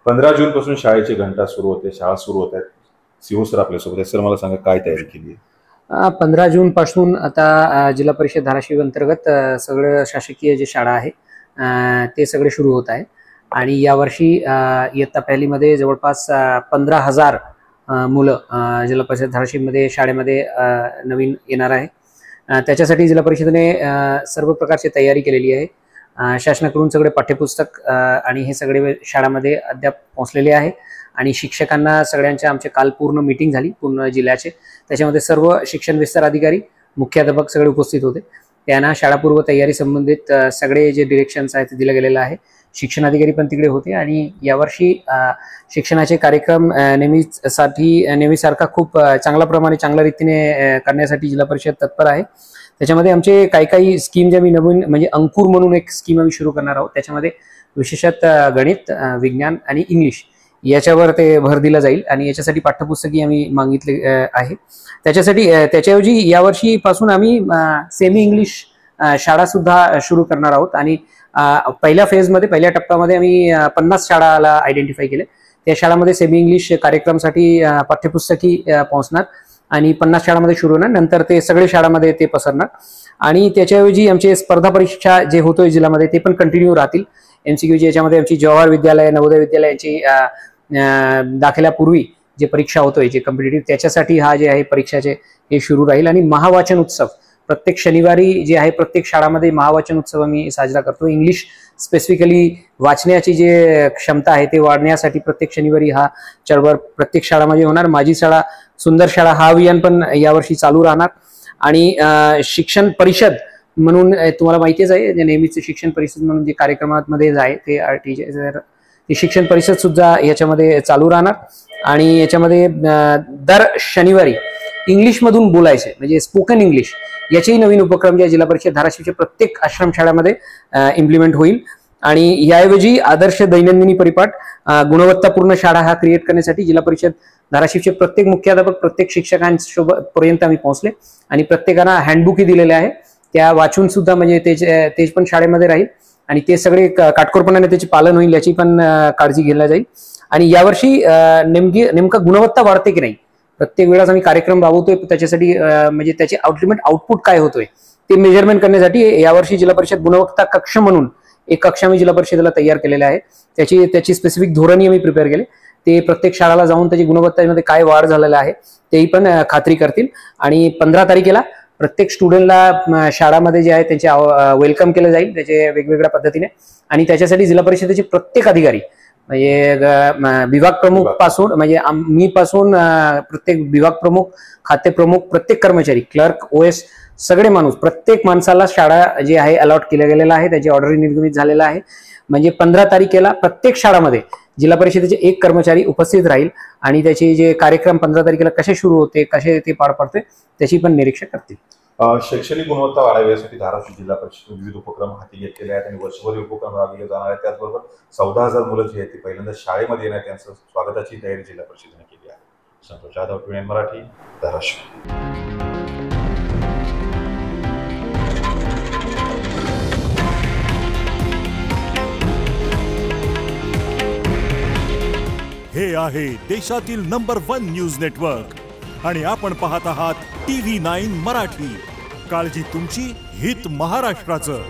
15 जून पासून शाळेची घंटा सुरू होते, शाळा सुरू होत आहेत. सीओ सर आपल्यासोबत आहेत. सर मला सांगा काय तयारी केली आहे? 15 जून पासून आता जिल्हा परिषद धाराशिव अंतर्गत सगळं शासकीय जे शाळा आहे ते सगळे सुरू होत आहे. आणि यावर्षी इयत्ता पहिलीमध्ये जवळपास 15,000 मुलं जिल्हा परिषद धाराशिवमध्ये शाळेमध्ये नवीन येणार आहे. त्याच्यासाठी जिल्हा परिषदेने सर्व प्रकारची तयारी केलेली आहे. शासनाकडून सगळे पाठ्यपुस्तक आणि हे सगळे शाळांमध्ये अद्याप पोहोचलेले आहे. आणि शिक्षकांना सगळ्यांच्या आमचे काल पूर्ण मीटिंग झाली पूर्ण जिल्ह्याचे. त्याच्यामध्ये सर्व शिक्षण विस्तार अधिकारी, मुख्याध्यापक सगळे उपस्थित होते. त्यांना शाळापूर्व तयारी संबंधित सगळे जे डिरेक्शन्स आहेत ते दिले गेलेले आहे. शिक्षणाधिकारी पण तिकडे होते. आणि यावर्षी शिक्षणाचे कार्यक्रम नेहमीसारखा खूप चांगल्या रीतीने करण्यासाठी जिल्हा परिषद तत्पर आहे. त्याच्यामध्ये आमचे काही स्कीम ज्या मी नवीन म्हणजे अंकुर म्हणून एक स्कीम आम्ही सुरू करणार आहोत. त्याच्यामध्ये विशेषतः गणित, विज्ञान आणि इंग्लिश याच्यावर ते भर दिला जाईल. आणि याच्यासाठी पाठ्यपुस्तकी आम्ही मागितले आहे. त्याच्याऐवजी यावर्षीपासून आम्ही सेमी इंग्लिश शाळा सुद्धा सुरू करणार आहोत. आणि पहिल्या फेजमध्ये, पहिल्या टप्प्यामध्ये आम्ही 50 शाळाला आयडेंटिफाय केले. त्या शाळांमध्ये सेमी इंग्लिश कार्यक्रमासाठी पाठ्यपुस्तकी पोहोचणार आणि 50 शाळांमध्ये सुरू होणार. नंतर ते सगळे शाळांमध्ये ते पसरणार. आणि त्याच्याऐवजी आमचे स्पर्धा परीक्षा जे होतोय जिल्ह्यामध्ये ते पण कंटिन्यू राहतील. MCQ याच्यामध्ये आमची जवाहर विद्यालय, नवोदय विद्यालय यांची दाखल्यापूर्वी जे परीक्षा होतोय जे कॉम्पिटिटिव्ह, त्याच्यासाठी हा जे आहे परीक्षाचे हे सुरू राहील. आणि महावाचन उत्सव प्रत्येक शनिवारी जे आहे प्रत्येक शाळांमध्ये महावाचन उत्सव आम्ही साजरा करतो. इंग्लिश स्पेसिफिकली वाचण्याची जे क्षमता आहे ते वाढण्यासाठी प्रत्येक शनिवारी हा चळवळ प्रत्येक शाळांमध्ये होणार. माझी शाळा सुंदर शाळा हा अभियान पण यावर्षी चालू राहणार. आणि शिक्षण परिषद म्हणून तुम्हाला माहितीच आहे नेहमीच शिक्षण परिषद म्हणून जे कार्यक्रमामध्ये आहे ते शिक्षण परिषद सुद्धा याच्यामध्ये चालू राहणार. आणि याच्यामध्ये दर शनिवारी इंग्लिशमधून बोलायचे म्हणजे स्पोकन इंग्लिश याचेही नवीन उपक्रम या जिल्हा परिषद धाराशिवच्या प्रत्येक आश्रमशाळामध्ये इम्प्लिमेंट होईल. आणि याऐवजी आदर्श दैनंदिनी परिपाठ गुणवत्तापूर्ण शाळा हा क्रिएट करण्यासाठी जिल्हा परिषद धाराशिवचे प्रत्येक मुख्याध्यापक, प्रत्येक शिक्षकांसोबत पर्यंत आम्ही पोहोचले. आणि प्रत्येकाला हँडबुकही दिलेले आहे. त्या वाचून सुद्धा म्हणजे तेच पण शाळेमध्ये राहील. आणि ते सगळे काटकोरपणाने त्याचे पालन होईल याची पण काळजी घेतली जाईल. आणि यावर्षी नेमका गुणवत्ता वाढते की नाही प्रत्येक वेळेस आम्ही कार्यक्रम राबवतोय. त्याच्यासाठी म्हणजे त्याचे अल्टिमेट आउटपुट काय होतोय ते मेजरमेंट करण्यासाठी यावर्षी जिल्हा परिषद गुणवत्ता कक्ष म्हणून एक कक्ष आम्ही जिल्हा परिषदेला तयार केलेले आहे. त्याची स्पेसिफिक धोरणे आम्ही प्रिपेअर केले. ते प्रत्येक शाळेला जाऊन त्याची गुणवत्तेमध्ये काय वाढ झालेला आहे तेही पण खात्री करतील. आणि 15 तारखेला प्रत्येक स्टुडंटला शाळामध्ये जे आहे त्यांचे वेलकम केलं जाईल त्याचे वेगवेगळ्या पद्धतीने. आणि त्याच्यासाठी जिल्हा परिषदेचे प्रत्येक अधिकारी म्हणजे विभाग प्रमुख पासून म्हणजे मी पासून प्रत्येक विभाग प्रमुख, खाते प्रमुख, प्रत्येक कर्मचारी, क्लर्क, OS सगळे माणूस प्रत्येक माणसाला शाळा जे आहे अलॉट केल्या गेलेला आहे. त्याची ऑर्डर निर्गमित झालेला आहे. म्हणजे 15 तारखेला प्रत्येक शाळामध्ये जिल्हा परिषदेचे एक कर्मचारी उपस्थित राहील. आणि त्याचे जे कार्यक्रम 15 तारखेला कसे सुरू होते, कसे ते पार पडते त्याची पण निरीक्षण करतील. शैक्षणिक गुणवत्ता वाढावी यासाठी धाराशिव जिल्हा परिषद विविध उपक्रम हाती घेतलेले आहेत आणि वर्षभर उपक्रम राबविले जाणार आहेत. त्याचबरोबर 14,000 मुलं जी आहेत ती पहिल्यांदा शाळेमध्ये येणार त्यांचं स्वागताची तयारी जिल्हा परिषदेने केली आहे. संतोष जाधव, TVN मराठी, धाराशिव. हे आहे देशातील नंबर 1 न्यूज नेटवर्क आणि आपण पाहत आहात TV9 मराठी. काळजी तुमची, हित महाराष्ट्राचं.